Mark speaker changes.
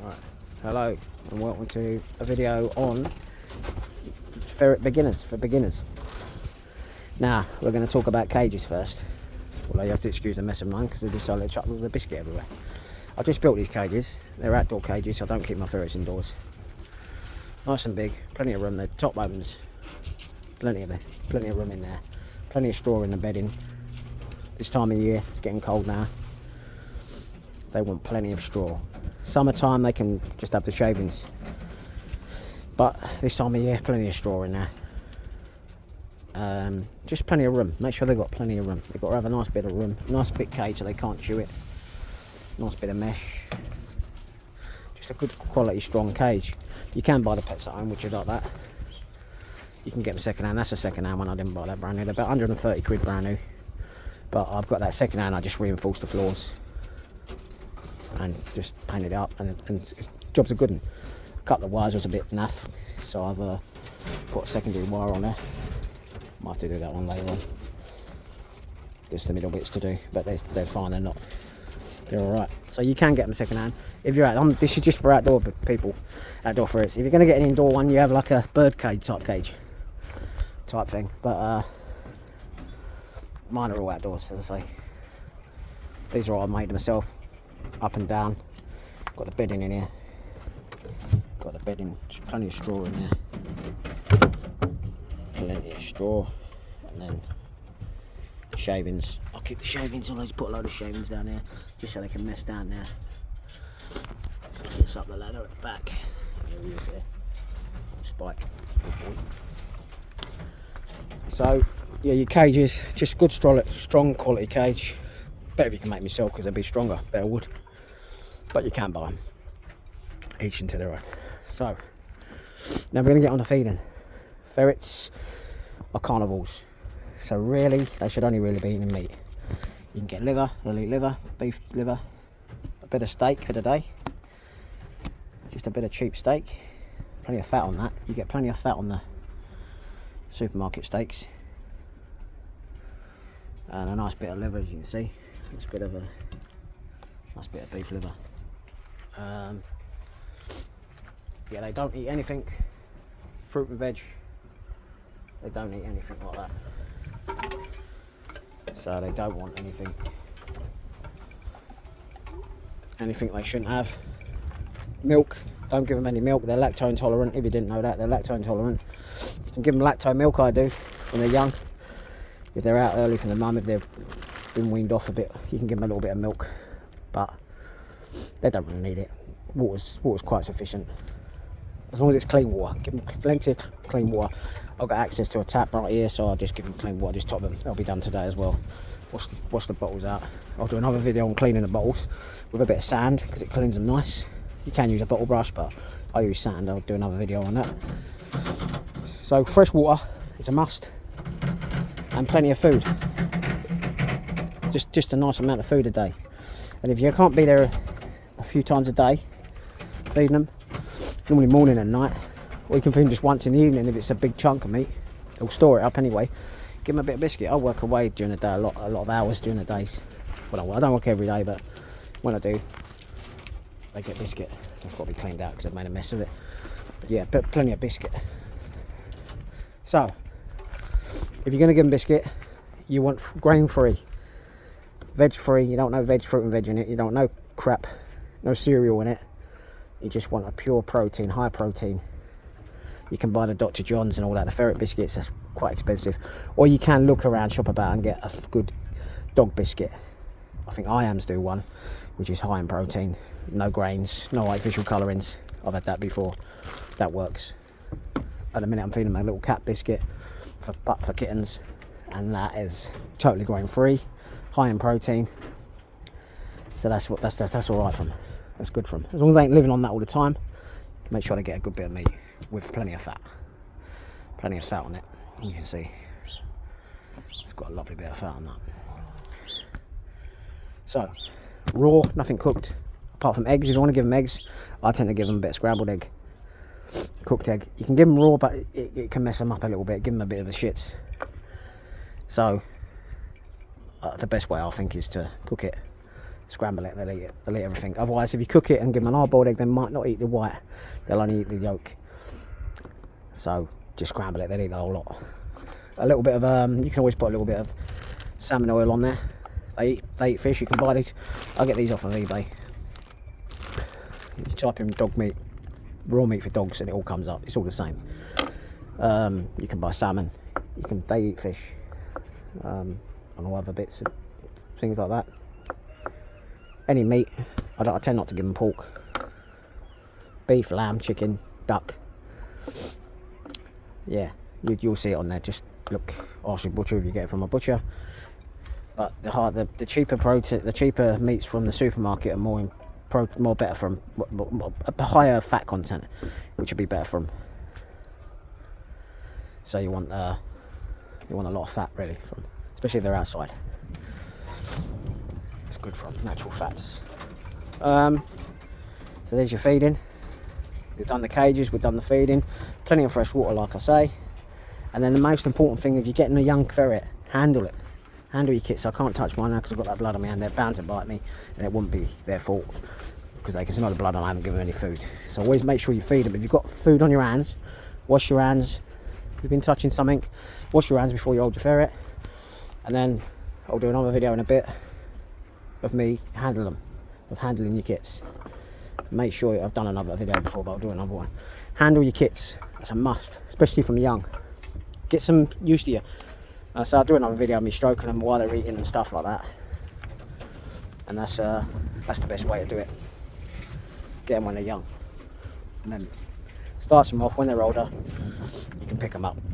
Speaker 1: Right. Hello and welcome to a video on ferret beginners, for beginners. Now we're going to talk about cages first. Although you have to excuse the mess of mine because they decided to chuck all the biscuit everywhere. I just built these cages. They're outdoor cages, so I don't keep my ferrets indoors. Nice and big, plenty of room. The top opens, plenty of room in there, plenty of straw in the bedding. This time of year, it's getting cold now. They want plenty of straw. Summertime they can just have the shavings, but this time of year plenty of straw in there. Just plenty of room. Make sure they've got plenty of room. They've got to have a nice bit of room, nice thick cage so they can't chew it, nice bit of mesh, just a good quality strong cage. You can buy the pets at home, which is like that. You can get them second hand. That's a second hand one. I didn't buy that brand new. They're about 130 quid brand new, but I've got that second hand. I just reinforced the floors and just painted it up, and it's job's a good one. A couple of wires was a bit naff, so I've put a secondary wire on there. Might have to do that one later on. Just the middle bits to do, but they're fine. They're all right. So you can get them second hand if you're out. This is just for outdoor people, outdoor ferrets. If you're going to get an indoor one, you have like a bird cage type thing. But mine are all outdoors, as I say. These are all I made myself. Up and down. Got the bedding in here. Got the bedding, plenty of straw in there. Plenty of straw. And then shavings. I'll keep the shavings on. I just put a load of shavings down there just so they can mess down there. Gets up the ladder at the back. There he is there. Spike. Good boy. So yeah, your cages, just good strong quality cage. Better if you can make them yourself because they'll be stronger, better wood. But you can buy them, each into their own. So now we're going to get on to feeding. Ferrets are carnivores, so really they should only really be eating meat. You can get liver, they'll eat liver, beef liver, a bit of steak for the day, just a bit of cheap steak, plenty of fat on that. You get plenty of fat on the supermarket steaks, and a nice bit of liver, as you can see. Nice bit of beef liver. Yeah, they don't eat anything fruit and veg. They don't eat anything like that. So they don't want anything they shouldn't have. Milk, don't give them any milk. They're lactose intolerant. If you didn't know that, they're lactose intolerant. You can give them lactose milk. I do when they're young. If they're out early from the mum, if they've been weaned off a bit, you can give them a little bit of milk, but they don't really need it. Water's quite sufficient, as long as it's clean water. Give them plenty of clean water. I've got access to a tap right here, so I'll just give them clean water, just top them. That'll be done today as well. Wash the bottles out. I'll do another video on cleaning the bottles with a bit of sand because it cleans them nice. You can use a bottle brush, but I use sand. I'll do another video on that. So fresh water is a must, and plenty of food. Just a nice amount of food a day. And if you can't be there a few times a day feeding them, normally morning and night, or you can feed them just once in the evening if it's a big chunk of meat. They'll store it up anyway. Give them a bit of biscuit. I work away during the day, a lot of hours during the days. Well, I don't work every day, but when I do, they get biscuit. They've got to be cleaned out because they've made a mess of it. But yeah, plenty of biscuit. So if you're going to give them biscuit, you want grain free, veg free. You don't know fruit and veg in it. You don't know crap, no cereal in it. You just want a pure protein, high protein. You can buy the Dr. John's and all that, the ferret biscuits. That's quite expensive. Or you can look around, shop about, and get a good dog biscuit. I think IAMS do one, which is high in protein, no grains, no artificial colourings. I've had that before. That works. At the minute, I'm feeding them a little cat biscuit for kittens, and that is totally grain free, high in protein. So that's all right from. That's good from. As long as they ain't living on that all the time, make sure they get a good bit of meat with plenty of fat. Plenty of fat on it. You can see it's got a lovely bit of fat on that. So raw, nothing cooked apart from eggs. If you want to give them eggs, I tend to give them a bit of scrambled egg, cooked egg. You can give them raw, but it can mess them up a little bit, give them a bit of the shits. So the best way, I think, is to cook it scramble it, they'll eat it, they'll eat everything. Otherwise, if you cook it and give them an hard-boiled egg, they might not eat the white, they'll only eat the yolk. So just scramble it, they'll eat the whole lot. A little bit of you can always put a little bit of salmon oil on there. They eat fish. You can buy these. I get these off of eBay. You type in dog meat, raw meat for dogs, and it all comes up. It's all the same. You can buy salmon. They eat fish, and all other bits, things like that. Any meat. I tend not to give them pork. Beef, lamb, chicken, duck. Yeah, you'll see it on there. Just look, ask your butcher if you get it from a butcher. But the cheaper protein, the cheaper meats from the supermarket are more better from a higher fat content, which would be better from. So you want a lot of fat really from, especially if they're outside. It's good from natural fats. So there's your feeding. We've done the cages, we've done the feeding, plenty of fresh water like I say. And then the most important thing, if you're getting a young ferret, handle it. Handle your kits. I can't touch mine now because I've got that blood on my hand. They're bound to bite me, and it wouldn't be their fault because they can smell the blood and I haven't given them any food. So always make sure you feed them. If you've got food on your hands, wash your hands. If you've been touching something, wash your hands before you hold your ferret. And then I'll do another video in a bit of me handling your kits. Make sure, I've done another video before, but I'll do another one. Handle your kits. That's a must, especially from young. Get some used to you. So I'll do another video of me stroking them while they're eating and stuff like that. And that's the best way to do it. Get them when they're young, and then start them off when they're older. You can pick them up.